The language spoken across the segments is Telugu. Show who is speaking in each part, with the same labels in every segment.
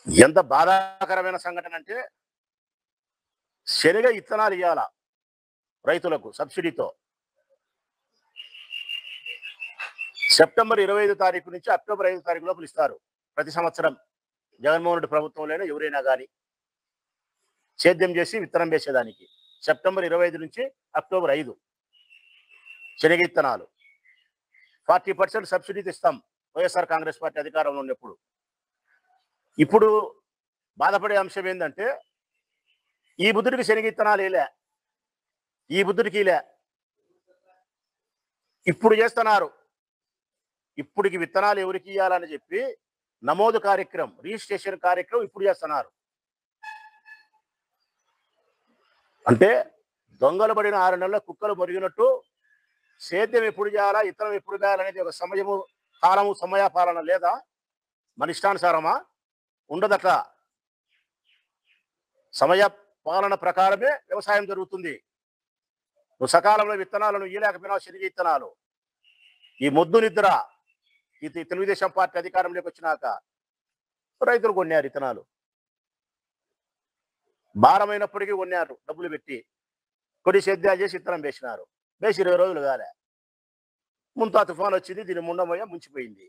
Speaker 1: ఎంత బాధాకరమైన సంఘటన అంటే శనగ ఇత్తనాలు ఇవ్వాల రైతులకు సబ్సిడీతో. సెప్టెంబర్ 25 తారీఖు నుంచి అక్టోబర్ 5 తారీఖు లోపల ఇస్తారు ప్రతి సంవత్సరం. జగన్మోహన్ రెడ్డి ప్రభుత్వంలోనే ఎవరైనా కానీ సేద్యం చేసి విత్తనం వేసేదానికి సెప్టెంబర్ 25 నుంచి అక్టోబర్ 5 శనగ ఇత్తనాలు 40% సబ్సిడీతో ఇస్తాం వైఎస్ఆర్ కాంగ్రెస్ పార్టీ అధికారంలో ఉన్నప్పుడు. ఇప్పుడు బాధపడే అంశం ఏంటంటే ఈ బుద్ధుడికి శనగ ఇత్తనాలు వేలే, ఈ బుద్ధుడికి లే, ఇప్పుడు చేస్తున్నారు. ఇప్పటికి విత్తనాలు ఎవరికి ఇవ్వాలని చెప్పి నమోదు కార్యక్రమం, రిజిస్ట్రేషన్ కార్యక్రమం ఇప్పుడు చేస్తున్నారు. అంటే దొంగలు పడిన 6 నెలల కుక్కలు మొరిగినట్టు సేద్యం ఎప్పుడు చేయాలా, ఇత్తనం ఎప్పుడు వేయాలనేది ఒక సమయము, కాలము, సమయపాలన లేదా? మన ఇష్టానుసారమా? ఉండదట్లా. సమయ పాలన ప్రకారమే వ్యవసాయం జరుగుతుంది. నువ్వు సకాలంలో విత్తనాలను ఇయ్యలేకపోయినా శనగ ఇత్తనాలు, ఈ మొద్దు నిద్ర ఇది తెలుగుదేశం పార్టీ అధికారంలోకి వచ్చినాక రైతులు కొన్నారు ఇత్తనాలు. భారమైనప్పటికీ కొన్నారు డబ్బులు పెట్టి, కొద్ది సేద్యాలు చేసి ఇత్తనం వేసినారు. వేసి 20 రోజులు కాలే, ముంతా తుఫాన్ వచ్చింది, దీని ముండమయ్య ముంచిపోయింది.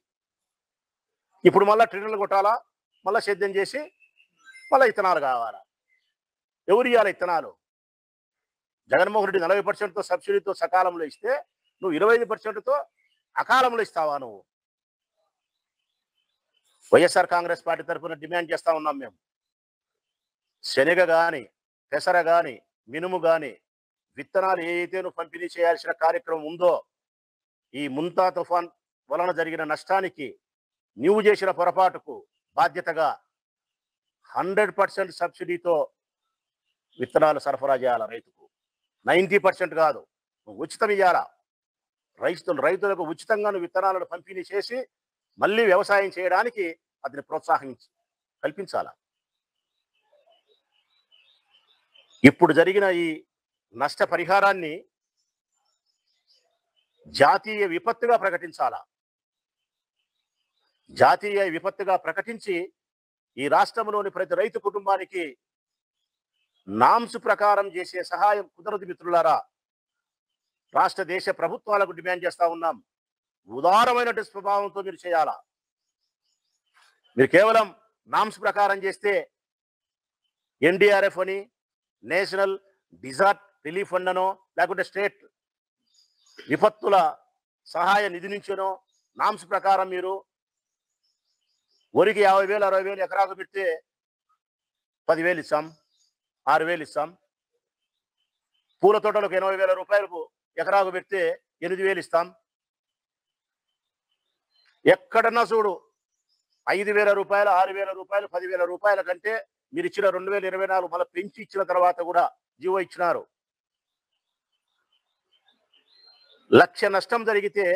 Speaker 1: ఇప్పుడు మళ్ళీ ట్రిల్లర్లు కొట్టాలా, మళ్ళీ సేద్యం చేసి మళ్ళీ ఇత్తనాలు కావాలా? ఎవరు ఇవ్వాలి ఇత్తనాలు? జగన్మోహన్ రెడ్డి 40%తో సబ్సిడీతో సకాలంలో ఇస్తే నువ్వు 25%తో అకాలంలో ఇస్తావా? నువ్వు వైఎస్ఆర్ కాంగ్రెస్ పార్టీ తరఫున డిమాండ్ చేస్తా ఉన్నాం మేము. శనగ కానీ, పెసర కానీ, మినుము కానీ విత్తనాలు ఏదైతే నువ్వు పంపిణీ చేయాల్సిన కార్యక్రమం ఉందో, ఈ ముంతా తుఫాన్ వలన జరిగిన నష్టానికి నువ్వు చేసిన పొరపాటుకు బాధ్యతగా 100% సబ్సిడీతో విత్తనాలు సరఫరా చేయాల రైతుకు. 90% కాదు, ఉచితం ఇవ్వాలా. రైతులకు ఉచితంగా విత్తనాలను పంపిణీ చేసి మళ్ళీ వ్యవసాయం చేయడానికి అతని ప్రోత్సాహించి కల్పించాలా. ఇప్పుడు జరిగిన ఈ నష్ట పరిహారాన్ని జాతీయ విపత్తుగా ప్రకటించాలా. జాతీయ విపత్తుగా ప్రకటించి ఈ రాష్ట్రంలోని ప్రతి రైతు కుటుంబానికి నామ్స్ ప్రకారం చేసే సహాయం కుదరదు మిత్రులారా. రాష్ట్ర దేశ ప్రభుత్వాలకు డిమాండ్ చేస్తా ఉన్నాం, ఉదారమైన స్వభావంతో మీరు చేయాలా. మీరు కేవలం నామ్స్ ప్రకారం చేస్తే ఎన్డీఆర్ఎఫ్ అని, నేషనల్ డిజాస్టర్ రిలీఫ్ ఫండ్ అనో, లేకుంటే స్టేట్ విపత్తుల సహాయ నిధి నుంచినో నామ్స్ ప్రకారం మీరు వరికి 50,000 60,000 ఎకరాకు పెడితే 10,000 ఇస్తాం, 6,000 ఇస్తాం. పూల తోటలకు 80,000 రూపాయలకు ఎకరాకు పెడితే 8,000 ఇస్తాం. ఎక్కడన్నా చూడు 5,000 రూపాయలు, 6,000 రూపాయలు, 10,000 రూపాయల కంటే మీరు ఇచ్చిన 2024 మళ్ళీ పెంచి ఇచ్చిన తర్వాత కూడా జీవో ఇచ్చినారు. 1,00,000 నష్టం జరిగితే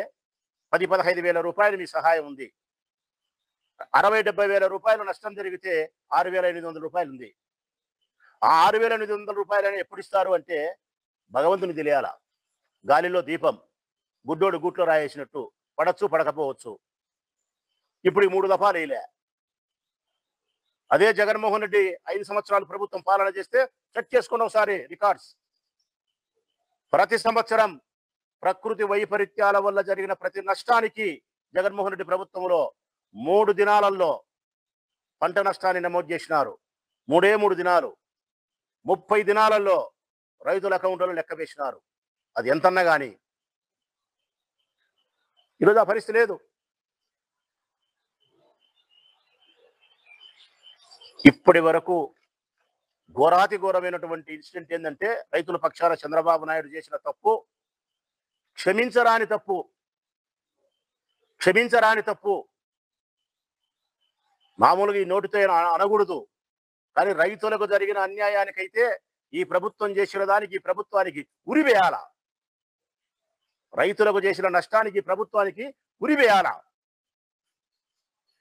Speaker 1: 10,000-15,000 రూపాయలు మీ సహాయం ఉంది. 60,000-70,000 రూపాయలు నష్టం జరిగితే 6,500 రూపాయలు ఉంది. ఆ 6,800 రూపాయలని ఎప్పుడు ఇస్తారు అంటే భగవంతుని తెలియాలా. గాలిలో దీపం, గుడ్డోడు గూట్లో రాయేసినట్టు పడచ్చు, పడకపోవచ్చు. ఇప్పుడు ఈ 3 దఫాలు వేయలే. అదే జగన్మోహన్ రెడ్డి 5 సంవత్సరాలు ప్రభుత్వం పాలన చేస్తే చెక్ చేసుకున్న ఒకసారి రికార్డ్స్. ప్రతి సంవత్సరం ప్రకృతి వైపరీత్యాల వల్ల జరిగిన ప్రతి నష్టానికి జగన్మోహన్ రెడ్డి ప్రభుత్వంలో 3 దినాలలో పంట నష్టాన్ని నమోదు చేసినారు. 3 దినాలు, 30 దినాలలో రైతుల అకౌంట్లలో లెక్క వేసినారు. అది ఎంతన్నా కానీ ఈరోజు ఆ పరిస్థితి లేదు. ఇప్పటి వరకు ఘోరాతి ఘోరమైనటువంటి ఇన్సిడెంట్ ఏంటంటే రైతుల పక్షాన చంద్రబాబు నాయుడు చేసిన తప్పు క్షమించరాని తప్పు, క్షమించరాని తప్పు. మామూలుగా ఈ నోటితో అనకూడదు, కానీ రైతులకు జరిగిన అన్యాయానికైతే ఈ ప్రభుత్వం చేసిన దానికి ఈ ప్రభుత్వానికి ఉరివేయాల. రైతులకు చేసిన నష్టానికి ప్రభుత్వానికి ఉరివేయాల.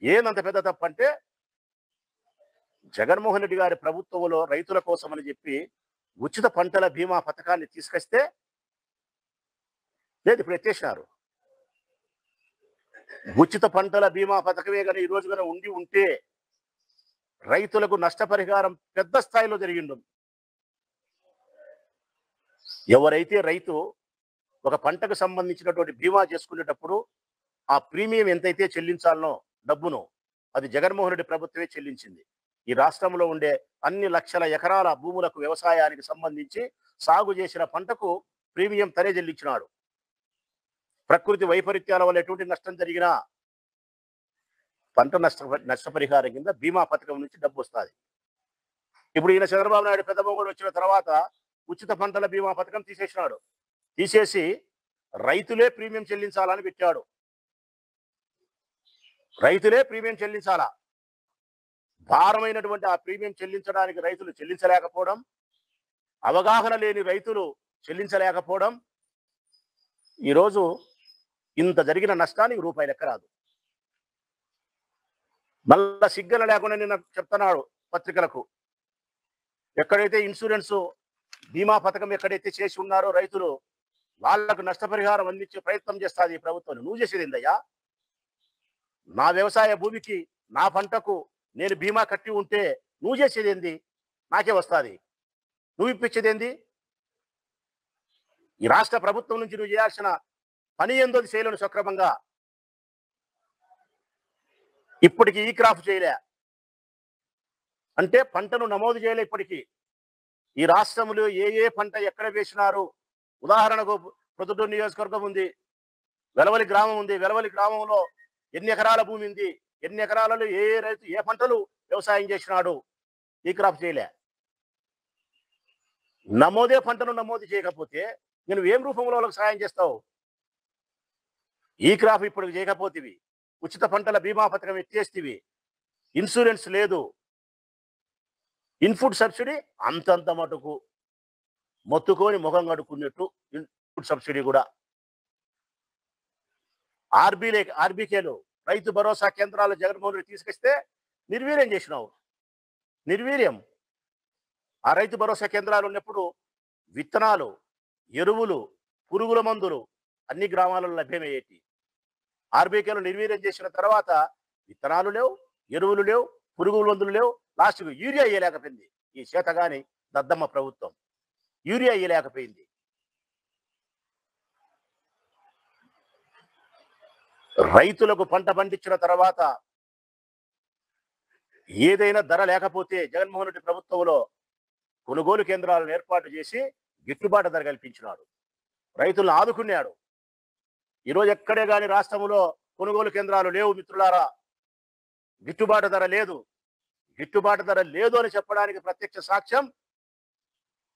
Speaker 1: ఏందంత పెద్ద తప్పు అంటే జగన్మోహన్ రెడ్డి గారి ప్రభుత్వంలో రైతుల కోసం అని చెప్పి ఉచిత పంటల బీమా పథకాన్ని తీసుకొస్తే లేదు, ఇప్పుడు ఎత్తేసినారు. ఉచిత పంటల బీమా పథకమే కానీ ఈ రోజు కన్నా ఉండి ఉంటే రైతులకు నష్టపరిహారం పెద్ద స్థాయిలో జరిగిండు. ఎవరైతే రైతు ఒక పంటకు సంబంధించినటువంటి బీమా చేసుకునేటప్పుడు ఆ ప్రీమియం ఎంతైతే చెల్లించాలనో డబ్బును అది జగన్మోహన్ రెడ్డి ప్రభుత్వమే చెల్లించింది. ఈ రాష్ట్రంలో ఉండే అన్ని లక్షల ఎకరాల భూములకు వ్యవసాయానికి సంబంధించి సాగు చేసిన పంటకు ప్రీమియం తనే చెల్లించినాడు. ప్రకృతి వైపరీత్యాల వల్ల ఎటువంటి నష్టం జరిగినా పంట నష్టపరిహారం కింద బీమా పథకం నుంచి డబ్బు వస్తుంది. ఇప్పుడు ఈయన చంద్రబాబు నాయుడు పెద్ద మొగుడు వచ్చిన తర్వాత ఉచిత పంటల బీమా పథకం తీసేసినాడు. తీసేసి రైతులే ప్రీమియం చెల్లించాలని పెట్టాడు. రైతులే ప్రీమియం చెల్లించాలా. భారమైనటువంటి ఆ ప్రీమియం చెల్లించడానికి రైతులు చెల్లించలేకపోవడం, అవగాహన లేని రైతులు చెల్లించలేకపోవడం, ఈరోజు ఇంత జరిగిన నష్టానికి రూపాయి లెక్క రాదు. మళ్ళా సిగ్గన లేకుండా నిన్న చెప్తున్నాడు పత్రికలకు, ఎక్కడైతే ఇన్సూరెన్స్ బీమా పథకం ఎక్కడైతే చేసి ఉన్నారో రైతులు వాళ్లకు నష్టపరిహారం అందించే ప్రయత్నం చేస్తుంది ఈ ప్రభుత్వం. నువ్వు చేసేది ఏందయ్యా? నా వ్యవసాయ భూమికి నా పంటకు నేను బీమా కట్టి ఉంటే నువ్వు చేసేది ఏంది? నాకే వస్తుంది. నువ్వు ఇప్పించేది? ఈ రాష్ట్ర ప్రభుత్వం నుంచి నువ్వు చేయాల్సిన పని ఏందో చేయలేను సక్రమంగా. ఇప్పటికి ఈ క్రాప్ చేయలే అంటే పంటను నమోదు చేయలే. ఇప్పటికీ ఈ రాష్ట్రంలో ఏ పంట ఎక్కడ వేసినారు, ఉదాహరణకు ప్రొద్దుటూరు నియోజకవర్గం ఉంది, వెలవలి గ్రామం ఉంది. వెలవలి గ్రామంలో ఎన్ని ఎకరాల భూమి ఉంది, ఎన్ని ఎకరాలలో ఏ రైతు ఏ పంటలు వ్యవసాయం చేసినాడు, ఈ క్రాప్ చేయలే. పంటను నమోదు చేయకపోతే నేను ఏం రూపంలో వాళ్ళకి సహాయం చేస్తావు? ఈ క్రాప్ ఇప్పుడు చేయకపోతేవి, ఉచిత పంటల బీమా పథకం ఎత్తేస్తేవి, ఇన్సూరెన్స్ లేదు, ఇన్పుట్ సబ్సిడీ అంతంత మటుకు మొత్తుకొని ముఖం కడుక్కున్నట్టు ఇన్పుట్ సబ్సిడీ కూడా. ఆర్బీకేలు రైతు భరోసా కేంద్రాలు జగన్మోహన్ రెడ్డి తీసుకొస్తే నిర్వీర్యం చేసినావు. నిర్వీర్యం. ఆ రైతు భరోసా కేంద్రాలు ఉన్నప్పుడు విత్తనాలు, ఎరువులు, పురుగుల మందులు అన్ని గ్రామాలలో లభ్యమయ్యేటి. ఆర్బీకేలు నిర్వీర్యం చేసిన తర్వాత విత్తనాలు లేవు, ఎరువులు లేవు, పురుగుల మందులు లేవు. లాస్ట్కు యూరియా ఇయ్యలేకపోయింది ఈ చేతగాని దద్దమ్మ ప్రభుత్వం. యూరియా ఇయ్యలేకపోయింది. రైతులకు పంట పండించిన తర్వాత ఏదైనా ధర లేకపోతే జగన్మోహన్ రెడ్డి ప్రభుత్వంలో కొనుగోలు కేంద్రాలను ఏర్పాటు చేసి గిట్టుబాటు ధర కల్పించినాడు. రైతులను ఆదుకున్నాడు. ఈరోజు ఎక్కడే కానీ రాష్ట్రంలో కొనుగోలు కేంద్రాలు లేవు మిత్రులారా. గిట్టుబాటు ధర లేదు. గిట్టుబాటు ధర లేదు అని చెప్పడానికి ప్రత్యక్ష సాక్ష్యం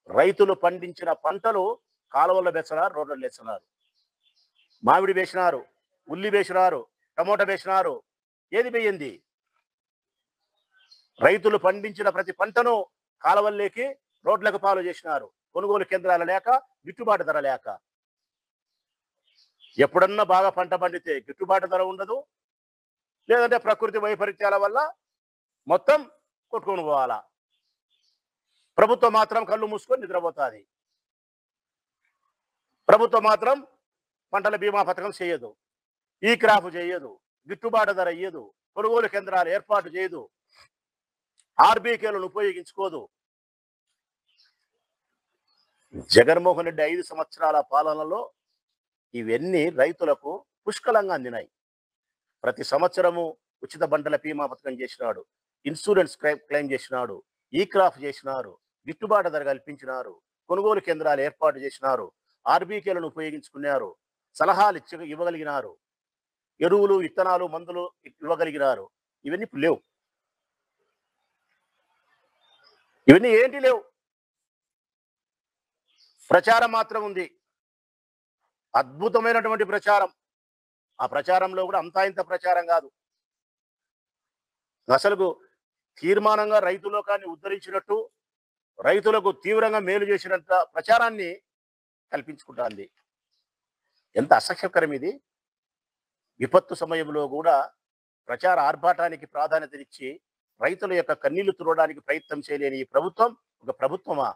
Speaker 1: రైతులు పండించిన పంటలు కాలువల్లో వేస్తున్నారు, రోడ్లలో వేస్తున్నారు. మామిడి వేసినారు, ఉల్లి వేసినారు, టమోటా వేసినారు. ఏది వేయింది? రైతులు పండించిన ప్రతి పంటను కాలువల్లోకి రోడ్లకు పాలు చేసినారు. కొనుగోలు కేంద్రాలు లేక, గిట్టుబాటు ధర లేక. ఎప్పుడన్నా బాగా పంట పండితే గిట్టుబాటు ధర ఉండదు, లేదంటే ప్రకృతి వైపరీత్యాల వల్ల మొత్తం కొట్టుకొని పోవాలా. ప్రభుత్వం మాత్రం కళ్ళు మూసుకొని నిద్రపోతుంది. ప్రభుత్వం మాత్రం పంటల బీమా పథకం చేయదు, ఈ క్రాప్ చేయదు, గిట్టుబాటు ధర ఇయ్యదు, కొనుగోలు కేంద్రాలు ఏర్పాటు చేయదు, ఆర్బీకేలను ఉపయోగించుకోదు. జగన్మోహన్ రెడ్డి 5 సంవత్సరాల పాలనలో ఇవన్నీ రైతులకు పుష్కలంగా అందినాయి. ప్రతి సంవత్సరము ఉచిత పంటల బీమా పథకం చేసినాడు, ఇన్సూరెన్స్ క్లెయిమ్ చేసినాడు, ఈ క్రాప్ చేసినారు, గిట్టుబాటు ధర కల్పించినారు, కొనుగోలు కేంద్రాలు ఏర్పాటు చేసినారు, ఆర్బీకేలను ఉపయోగించుకున్నారు, సలహాలు ఇవ్వగలిగినారు, ఎరువులు, విత్తనాలు, మందులు ఇవ్వగలిగినారు. ఇవన్నీ ఇప్పుడు లేవు. ఇవన్నీ ఏంటి లేవు. ప్రచారం మాత్రం ఉంది, అద్భుతమైనటువంటి ప్రచారం. ఆ ప్రచారంలో కూడా అంతా ఇంత ప్రచారం కాదు. అసలు తీర్మానంగా రైతు లోకాన్ని ఉద్ధరించినట్టు, రైతులకు తీవ్రంగా మేలు చేసినంత ప్రచారాన్ని కల్పించుకుంటుంది. ఎంత అసహ్యకరం ఇది. విపత్తు సమయంలో కూడా ప్రచార ఆర్భాటానికి ప్రాధాన్యతనిచ్చి రైతుల యొక్క కన్నీళ్లు తుడవడానికి ప్రయత్నం చేయలేని ఈ ప్రభుత్వం ఒక ప్రభుత్వమా?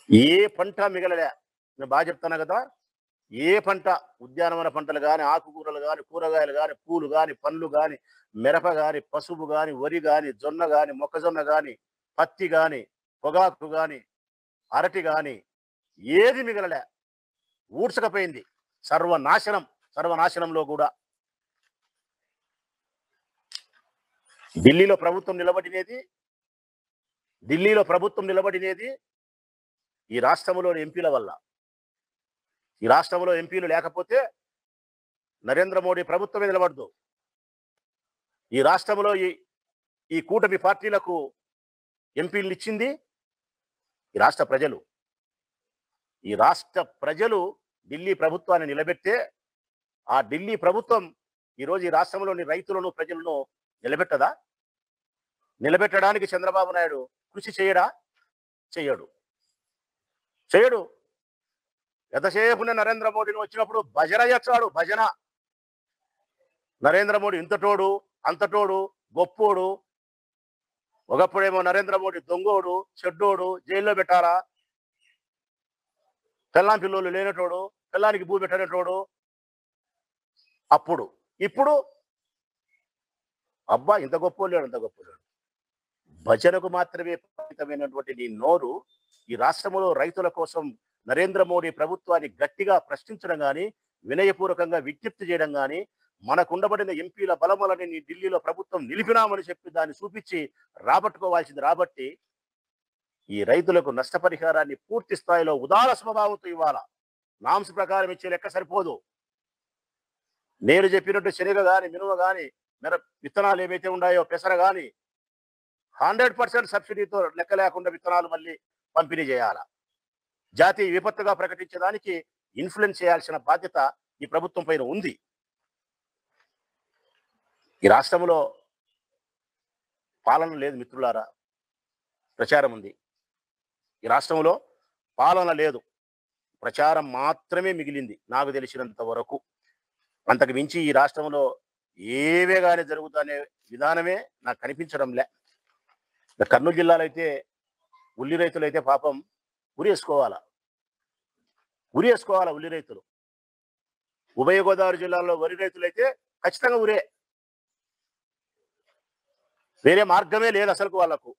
Speaker 1: ఏ పంట మిగలలే. నేను బాగా చెప్తాను కదా, ఏ పంట, ఉద్యానవన పంటలు గాని, ఆకుకూరలు గాని, కూరగాయలు గాని, పూలు గాని, పండ్లు గాని, మిరప గాని, పసుపు గాని, వరి గాని, జొన్న గాని, మొక్కజొన్న గాని, పత్తి గాని, పొగాకు గాని, అరటి గాని ఏది మిగలలే. ఊడ్చకపోయింది. సర్వనాశనం. సర్వనాశనంలో కూడా ఢిల్లీలో ప్రభుత్వం నిలబడినేది ఢిల్లీలో ప్రభుత్వం నిలబడినేది ఈ రాష్ట్రంలోని ఎంపీల వల్ల. ఈ రాష్ట్రంలో ఎంపీలు లేకపోతే నరేంద్ర మోడీ ప్రభుత్వమే నిలబడదు. ఈ రాష్ట్రంలో ఈ కూటమి పార్టీలకు ఎంపీలు ఇచ్చింది ఈ రాష్ట్ర ప్రజలు. ఈ రాష్ట్ర ప్రజలు ఢిల్లీ ప్రభుత్వాన్ని నిలబెట్టే ఆ ఢిల్లీ ప్రభుత్వం ఈరోజు ఈ రాష్ట్రంలోని రైతులను, ప్రజలను నిలబెట్టదా? నిలబెట్టడానికి చంద్రబాబు నాయుడు కృషి చేయడా? చేయడు. ఎంతసేపునే నరేంద్ర మోడీని వచ్చినప్పుడు భజన చేస్తాడు. భజన. నరేంద్ర మోడీ ఇంతటోడు, అంతటోడు, గొప్పోడు. ఒకప్పుడేమో నరేంద్ర మోడీ దొంగోడు, చెడ్డోడు, జైల్లో పెట్టాలా, పెళ్ళాం పిల్లోళ్ళు లేనటోడు, పిల్లానికి భూ పెట్టనేటోడు. అప్పుడు ఇప్పుడు అబ్బా ఇంత గొప్పోలేడు, అంత గొప్పోలేడు. భజనకు మాత్రమే పరిమితమైనటువంటి నీ నోరు ఈ రాష్ట్రంలో రైతుల కోసం నరేంద్ర మోడీ ప్రభుత్వాన్ని గట్టిగా ప్రశ్నించడం కానీ, వినయపూర్వకంగా విజ్ఞప్తి చేయడం కానీ, మనకుండబడిన ఎంపీల బలములని నీ ఢిల్లీలో ప్రభుత్వం నిలిపినామని చెప్పి దాన్ని చూపించి రాబట్టుకోవాల్సింది రాబట్టి ఈ రైతులకు నష్టపరిహారాన్ని పూర్తి స్థాయిలో ఉదార స్వభావంతో ఇవ్వాలా. నామ్స్ ప్రకారం ఇచ్చే లెక్క సరిపోదు. నేను చెప్పినట్టు శనగ కానీ, మినుమ కానీ, విత్తనాలు ఏవైతే ఉన్నాయో, పెసర కానీ 100% సబ్సిడీతో లెక్క లేకుండా విత్తనాలు మళ్ళీ పంపిణీ చేయాలా. జాతీయ విపత్తుగా ప్రకటించడానికి ఇన్ఫ్లుయెన్స్ చేయాల్సిన బాధ్యత ఈ ప్రభుత్వం పైన ఉంది. ఈ రాష్ట్రంలో పాలన లేదు మిత్రులారా, ప్రచారం ఉంది. ఈ రాష్ట్రంలో పాలన లేదు, ప్రచారం మాత్రమే మిగిలింది నాకు తెలిసినంత వరకు. అంతకు మించి ఈ రాష్ట్రంలో ఏవే కానీ జరుగుతానే విధానమే నాకు కనిపించడంలే. కర్నూలు జిల్లాలో అయితే ఉల్లి రైతులు అయితే పాపం ఉరేసుకోవాలా ఉల్లి రైతులు. ఉభయ గోదావరి జిల్లాలో వరి రైతులు అయితే ఖచ్చితంగా ఉరే, వేరే మార్గమే లేదు అసలు వాళ్లకు.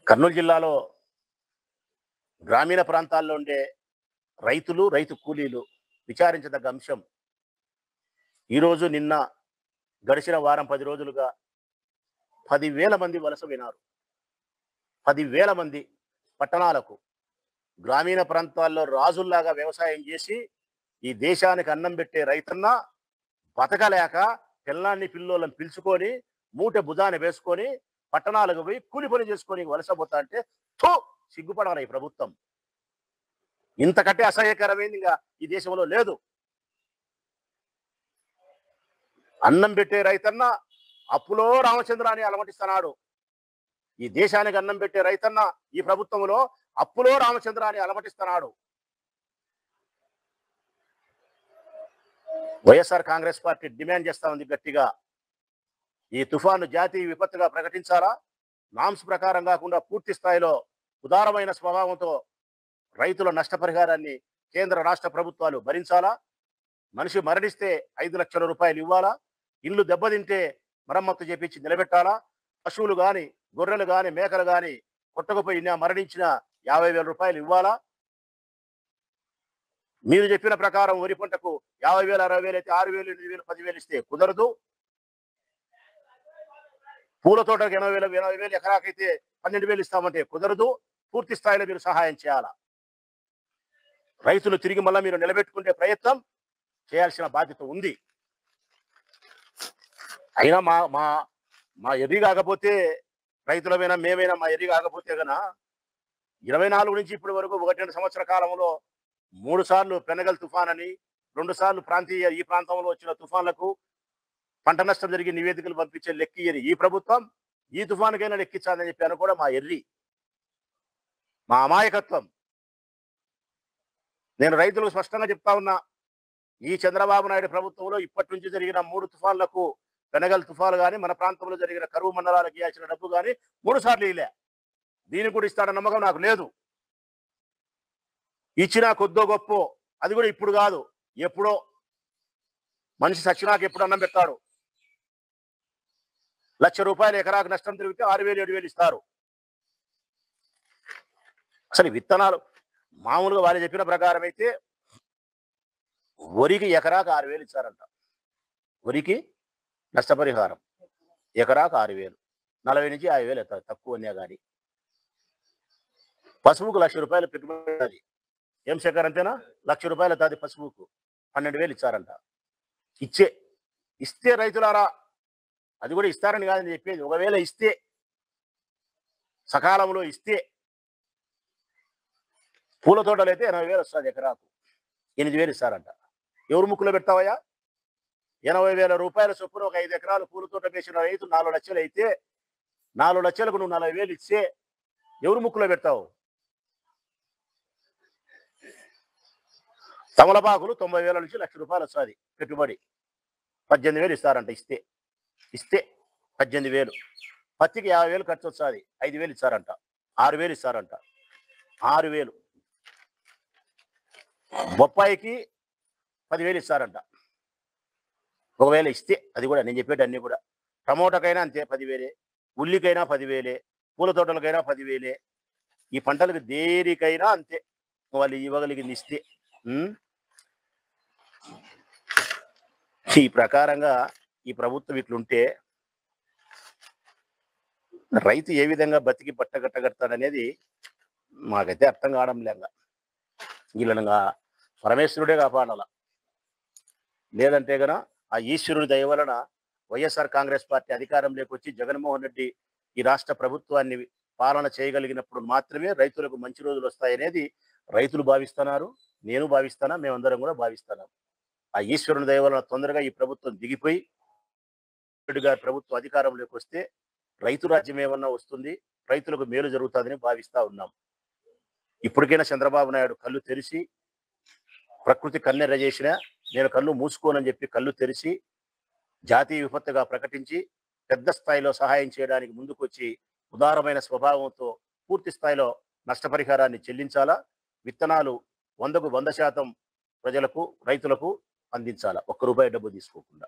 Speaker 1: కర్నూలు జిల్లాలో గ్రామీణ ప్రాంతాల్లో ఉండే రైతులు, రైతు కూలీలు విచారించదగ్గ అంశం. ఈరోజు నిన్న గడిచిన వారం 10 రోజులుగా 10,000 మంది వలస వినారు. 10,000 మంది పట్టణాలకు. గ్రామీణ ప్రాంతాల్లో రాజుల్లాగా వ్యవసాయం చేసి ఈ దేశానికి అన్నం పెట్టే రైతన్న బతకలేక పిల్లాన్ని పిల్లోళ్ళని పిలుచుకొని మూట భుజాన్ని వేసుకొని పట్టణాలకు పోయి కూలి పని చేసుకొని వలసపోతా అంటే సిగ్గుపడాలి ఈ ప్రభుత్వం. ఇంతకంటే అసహ్యకరమైంది ఇంకా ఈ దేశంలో లేదు. అన్నం పెట్టే రైతన్న అప్పులో రామచంద్రాన్ని అలమటిస్తున్నాడు. ఈ దేశానికి అన్నం పెట్టే రైతన్న ఈ ప్రభుత్వంలో అప్పులో రామచంద్రాన్ని అలమటిస్తున్నాడు. వైఎస్ఆర్ కాంగ్రెస్ పార్టీ డిమాండ్ చేస్తా ఉంది గట్టిగా, ఈ తుఫాను జాతీయ విపత్తుగా ప్రకటించాలా. నామ్స్ ప్రకారం కాకుండా పూర్తి స్థాయిలో ఉదారమైన స్వభావంతో రైతుల నష్టపరిహారాన్ని కేంద్ర రాష్ట్ర ప్రభుత్వాలు భరించాలా. మనిషి మరణిస్తే 5 లక్షల రూపాయలు ఇవ్వాలా. ఇల్లు దెబ్బతింటే మరమ్మత్తు చేపించి నిలబెట్టాలా. పశువులు కానీ, గొర్రెలు కానీ, మేకలు కానీ కొట్టకపోయినా మరణించిన 50,000 రూపాయలు ఇవ్వాలా. మీరు చెప్పిన ప్రకారం వరి పంటకు 50,000, 60,000 అయితే 6,000, 8,000, 10,000 ఇస్తే కుదరదు. పూల తోటకు 80,000 ఎకరాకైతే 12,000 ఇస్తామంటే కుదరదు. పూర్తి స్థాయిలో మీరు సహాయం చేయాలా. రైతులు తిరిగి మళ్ళీ మీరు నిలబెట్టుకునే ప్రయత్నం చేయాల్సిన బాధ్యత ఉంది. అయినా మా మా మా ఎర్రి కాకపోతే రైతులమైనా మేమైనా మా ఎర్రి కాకపోతే కన్నా 24 నుంచి ఇప్పటి వరకు 1.5 సంవత్సర కాలంలో 3 సార్లు పెనగల్ తుఫాన్ అని, 2 సార్లు ఈ ప్రాంతంలో వచ్చిన తుఫాన్లకు పంట నష్టం జరిగి నివేదికలు పంపించే లెక్కియని ఈ ప్రభుత్వం ఈ తుఫానుకైనా లెక్కించాలని చెప్పి అని కూడా మా ఎర్రి, మా అమాయకత్వం. నేను రైతులకు స్పష్టంగా చెప్తా ఉన్నా, ఈ చంద్రబాబు నాయుడు ప్రభుత్వంలో ఇప్పటి నుంచి జరిగిన 3 తుఫాన్లకు, పెనగల్ తుఫాను కానీ, మన ప్రాంతంలో జరిగిన కరువు మండలాలకు ఇవ్వాల్సిన డబ్బు కానీ 3 సార్లు ఇలే. దీనికి కూడా ఇస్తాడన్న నమ్మకం నాకు లేదు. ఇచ్చినా కొద్దో గొప్పో, అది కూడా ఇప్పుడు కాదు, ఎప్పుడో. మనిషి సచ్చినాక ఎప్పుడు అన్నం పెడతాడు. ₹1,00,000 ఎకరాకు నష్టం తిరిగితే 6,000 7,000 ఇస్తారు. అసలు విత్తనాలు మామూలుగా వాళ్ళు చెప్పిన ప్రకారం అయితే వరికి ఎకరాకు 6,000 ఇచ్చారంట. వరికి నష్టపరిహారం ఎకరాకు 6,000, 40 నుంచి 50,000 అవుతుంది తక్కువనే కానీ. పసుపుకు ₹1,00,000 పెట్టుబడి. ఏం శేఖర్ అంతేనా? ₹1,00,000 అవుతుంది పసుపుకు, 12,000 ఇచ్చారంట. ఇస్తే రైతులారా, అది కూడా ఇస్తారని కాదని చెప్పేది, ఒకవేళ ఇస్తే సకాలంలో ఇస్తే పూల తోటలు అయితే 80,000 వస్తుంది ఎకరాకు, 8,000 ఇస్తారంట. ఎవరు ముక్కులో పెడతావయ్యా? ₹80,000 చొప్పున ఒక 5 ఎకరాలు పూల తోట వేసిన రైతు 4 లక్షలు అయితే 4 లక్షలకు నువ్వు 40,000 ఇస్తే ఎవరు ముక్కులో పెడతావు? తమలపాకులు 90,000 నుంచి ₹1,00,000 వస్తుంది పెట్టుబడి, 18,000 ఇస్తారంట. ఇస్తే 18,000. పత్తికి 50,000 ఖర్చు వస్తుంది, 5,000 ఇస్తారంట. 6,000 ఇస్తారంట. 6,000. బొప్పాయికి 10,000 ఇస్తారంట. ఒకవేళ ఇస్తే, అది కూడా నేను చెప్పేటి అన్ని కూడా. టమోటాకైనా అంతే 10,000, ఉల్లికైనా 10,000, పూల తోటలకైనా 10,000. ఈ పంటలకు దేనికైనా అంతే వాళ్ళు ఇవ్వగలిగింది ఇస్తే. ఈ ప్రకారంగా ఈ ప్రభుత్వం ఇట్లుంటే రైతు ఏ విధంగా బతికి బట్టగట్టగడతాడనేది మాకైతే అర్థం కావడం లేక, వీళ్ళనగా పరమేశ్వరుడే కాపాడాల. లేదంటే గన ఆ ఈశ్వరుడి దయ వలన వైఎస్ఆర్ కాంగ్రెస్ పార్టీ అధికారంలోకి వచ్చి జగన్మోహన్ రెడ్డి ఈ రాష్ట్ర ప్రభుత్వాన్ని పాలన చేయగలిగినప్పుడు మాత్రమే రైతులకు మంచి రోజులు వస్తాయనేది రైతులు భావిస్తున్నారు, నేను భావిస్తానా, మేమందరం కూడా భావిస్తున్నాం. ఆ ఈశ్వరుని దయ వలన తొందరగా ఈ ప్రభుత్వం దిగిపోయి రెడ్డి గారి ప్రభుత్వం అధికారంలోకి వస్తే రైతు రాజ్యం ఏమన్నా వస్తుంది, రైతులకు మేలు జరుగుతుందని భావిస్తా ఉన్నాం. ఇప్పటికైనా చంద్రబాబు నాయుడు కళ్ళు తెరిచి, ప్రకృతి కన్నెర్ర చేసిన నేను కళ్ళు మూసుకోనని చెప్పి కళ్ళు తెరిచి జాతీయ విపత్తుగా ప్రకటించి పెద్ద స్థాయిలో సహాయం చేయడానికి ముందుకొచ్చి ఉదారమైన స్వభావంతో పూర్తి స్థాయిలో నష్టపరిహారాన్ని చెల్లించాలా. విత్తనాలు 100% ప్రజలకు, రైతులకు అందించాలా, ₹1 డబ్బు తీసుకోకుండా.